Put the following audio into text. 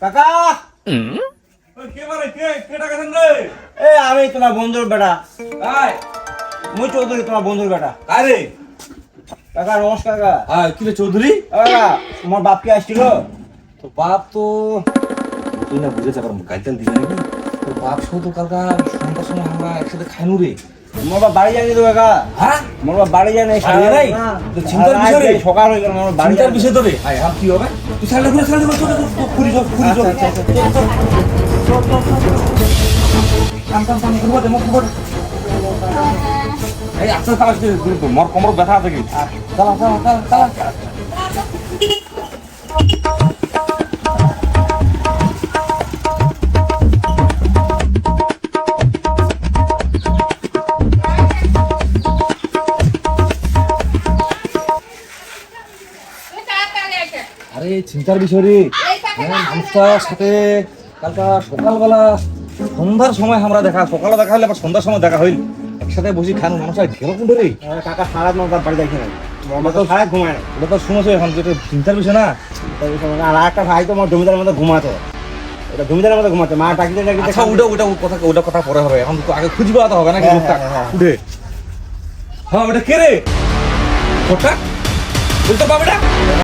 কাকা আমি তোমার বন্ধুর বেটা। মুই চৌধুরী, তোমার বন্ধুর বেটা। আরে কাকা নমস্কার। কাকা কি রে চৌধুরী? কাকা তোমার বাপ কি আসছিল? তো বাপ তো তুই না বুঝেছে আবার গাইতাল দিবে নাকি? তোর বাপ সহ তো কালকা সন্ধ্যার সময় আমরা একসাথে খাইনু রে। তোমার বাপ বাড়ি যায়নি তো কাকা? হ্যাঁ আমার বাপ বাড়ি যায় নাই। বাড়ি যায় নাই? তো চিন্তার বিষয় রে। সকাল হয়ে গেল, আমার বাড়ি চিন্তার বিষয় তো রে। আয় আম কি হবে? তুই সাইডে ঘুরে চল পুরি চল আচ্ছা। কাম করবো দে মুখ করবো। এই আচ্ছা তালা মোর কোমর ব্যথা আছে কি? তালা আরে চিন্তার বিষয় রে। মানুষটার সাথে কালকা সকালবেলা সন্ধ্যার সময় আমরা দেখা, সকালে দেখা হইলে আবার সন্ধ্যার সময় দেখা হইল, একসাথে বসি খানো মানুষটা গেল কোন রে? কাকা সারা তোমার বাপ বাড়ি যাইছে না, আমার তো সারা ঘুমায় না। ওটা তো শুনেছো এখন যেটা চিন্তার বিষয় না। আর একটা ভাই তো আমার জমিদারের মধ্যে ঘুমাতে, এটা জমিদারের মধ্যে ঘুমাতে, মা ডাকিতে ডাকিতে। আচ্ছা ওটা কথা পরে হবে, এখন তো আগে খুঁজবে তো হবে নাকি লোকটা উঠে। হ্যাঁ ওটা কে রে? ওটা বলতে পারবে না।